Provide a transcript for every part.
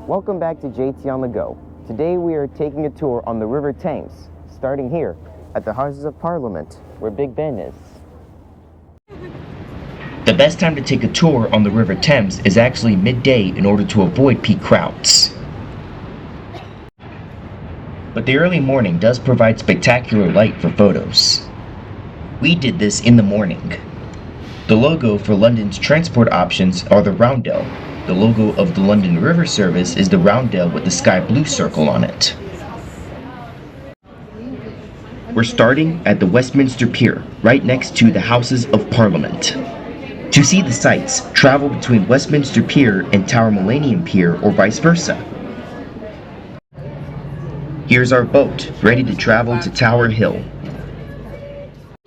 Welcome back to JT on the Go. Today we are taking a tour on the River Thames, starting here at the Houses of Parliament, where Big Ben is. The best time to take a tour on the River Thames is actually midday in order to avoid peak crowds. But the early morning does provide spectacular light for photos. We did this in the morning. The logo for London's transport options are the roundel. The logo of the London River Service is the roundel with the sky blue circle on it. We're starting at the Westminster Pier, right next to the Houses of Parliament. To see the sights, travel between Westminster Pier and Tower Millennium Pier or vice versa. Here's our boat, ready to travel to Tower Hill.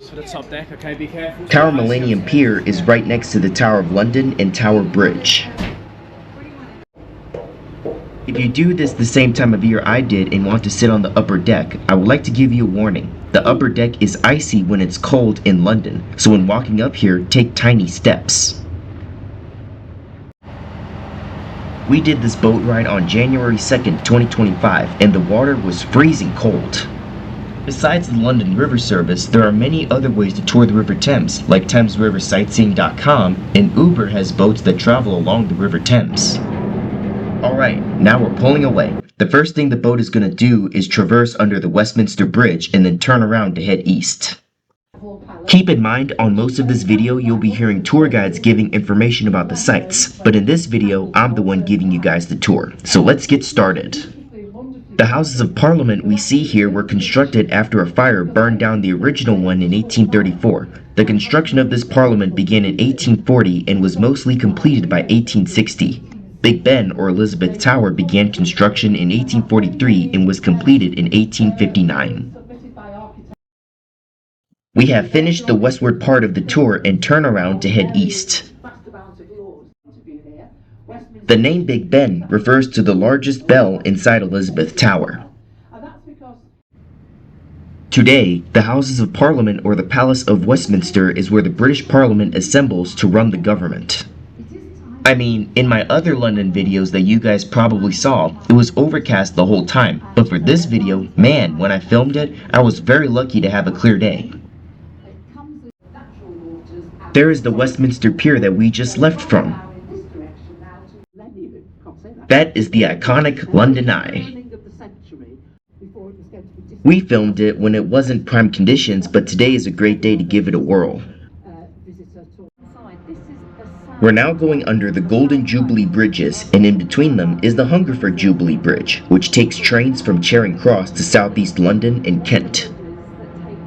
To the top deck, okay, be careful. Tower Millennium Pier is right next to the Tower of London and Tower Bridge. If you do this the same time of year I did and want to sit on the upper deck, I would like to give you a warning. The upper deck is icy when it's cold in London, so when walking up here, take tiny steps. We did this boat ride on January 2nd, 2025, and the water was freezing cold. Besides the London River Service, there are many other ways to tour the River Thames, like ThamesRiverSightseeing.com, and Uber has boats that travel along the River Thames. Alright, now we're pulling away. The first thing the boat is going to do is traverse under the Westminster Bridge and then turn around to head east. Keep in mind, on most of this video you'll be hearing tour guides giving information about the sights, but in this video I'm the one giving you guys the tour. So let's get started. The Houses of Parliament we see here were constructed after a fire burned down the original one in 1834. The construction of this parliament began in 1840 and was mostly completed by 1860. Big Ben, or Elizabeth Tower, began construction in 1843 and was completed in 1859. We have finished the westward part of the tour and turn around to head east. The name Big Ben refers to the largest bell inside Elizabeth Tower. Today, the Houses of Parliament or the Palace of Westminster is where the British Parliament assembles to run the government. I mean, in my other London videos that you guys probably saw, it was overcast the whole time, but for this video, man, when I filmed it, I was very lucky to have a clear day. There is the Westminster Pier that we just left from. That is the iconic London Eye. We filmed it when it wasn't prime conditions, but today is a great day to give it a whirl. We're now going under the Golden Jubilee Bridges, and in between them is the Hungerford Jubilee Bridge, which takes trains from Charing Cross to southeast London and Kent.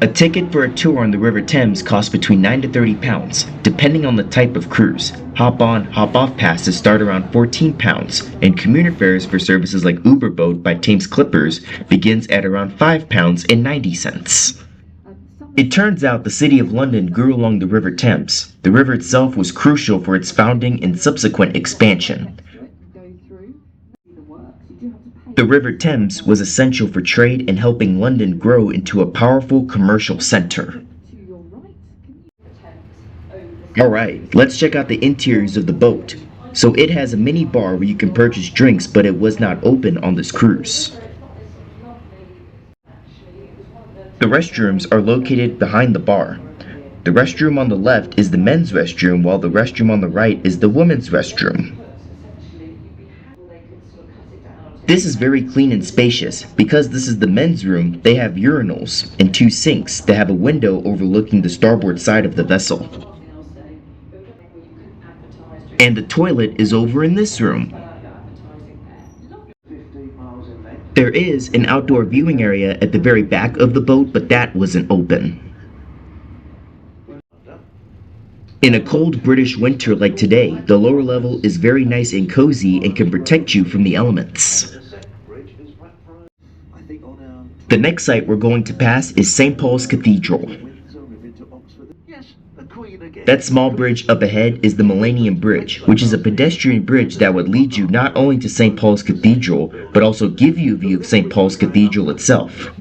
A ticket for a tour on the River Thames costs between £9 to £30, depending on the type of cruise. Hop-on, hop-off passes start around £14, and commuter fares for services like Uber Boat by Thames Clippers begins at around £5.90. It turns out the City of London grew along the River Thames. The river itself was crucial for its founding and subsequent expansion. The River Thames was essential for trade and helping London grow into a powerful commercial center. Alright, let's check out the interiors of the boat. So it has a mini bar where you can purchase drinks, but it was not open on this cruise. The restrooms are located behind the bar. The restroom on the left is the men's restroom, while the restroom on the right is the women's restroom. This is very clean and spacious. Because this is the men's room, they have urinals and 2 sinks that have a window overlooking the starboard side of the vessel. And the toilet is over in this room. There is an outdoor viewing area at the very back of the boat, but that wasn't open. In a cold British winter like today, the lower level is very nice and cozy and can protect you from the elements. The next site we're going to pass is St. Paul's Cathedral. That small bridge up ahead is the Millennium Bridge, which is a pedestrian bridge that would lead you not only to St. Paul's Cathedral, but also give you a view of St. Paul's Cathedral itself.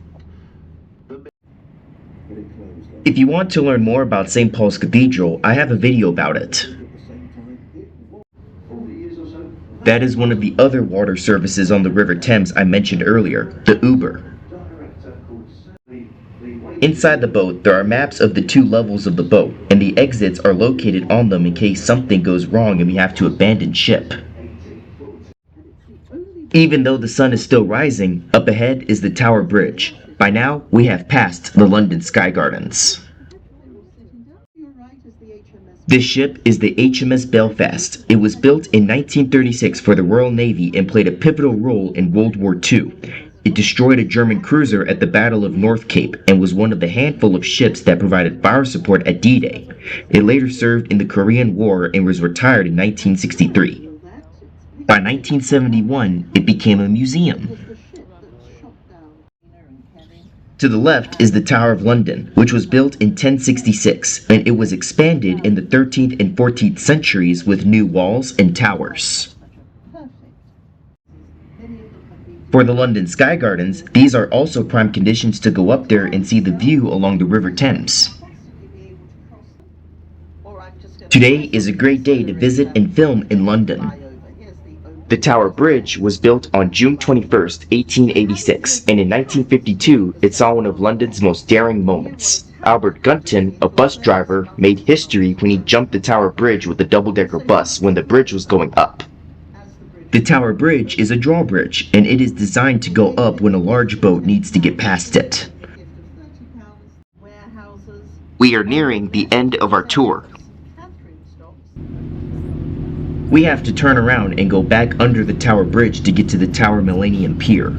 If you want to learn more about St. Paul's Cathedral, I have a video about it. That is one of the other water services on the River Thames I mentioned earlier, the Uber. Inside the boat, there are maps of the 2 levels of the boat, and the exits are located on them in case something goes wrong and we have to abandon ship. Even though the sun is still rising, up ahead is the Tower Bridge. By now, we have passed the London Sky Gardens. This ship is the HMS Belfast. It was built in 1936 for the Royal Navy and played a pivotal role in World War II. It destroyed a German cruiser at the Battle of North Cape and was one of the handful of ships that provided fire support at D-Day. It later served in the Korean War and was retired in 1963. By 1971, it became a museum. To the left is the Tower of London, which was built in 1066, and it was expanded in the 13th and 14th centuries with new walls and towers. For the London Sky Gardens, these are also prime conditions to go up there and see the view along the River Thames. Today is a great day to visit and film in London. The Tower Bridge was built on June 21, 1886, and in 1952 it saw one of London's most daring moments. Albert Gunton, a bus driver, made history when he jumped the Tower Bridge with a double-decker bus when the bridge was going up. The Tower Bridge is a drawbridge, and it is designed to go up when a large boat needs to get past it. We are nearing the end of our tour. We have to turn around and go back under the Tower Bridge to get to the Tower Millennium Pier.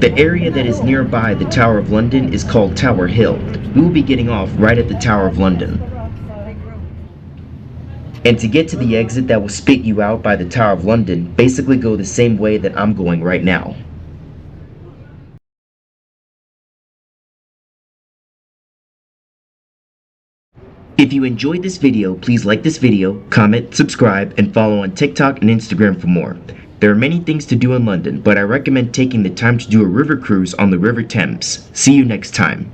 The area that is nearby the Tower of London is called Tower Hill. We will be getting off right at the Tower of London. And to get to the exit that will spit you out by the Tower of London, basically go the same way that I'm going right now. If you enjoyed this video, please like this video, comment, subscribe, and follow on TikTok and Instagram for more. There are many things to do in London, but I recommend taking the time to do a river cruise on the River Thames. See you next time.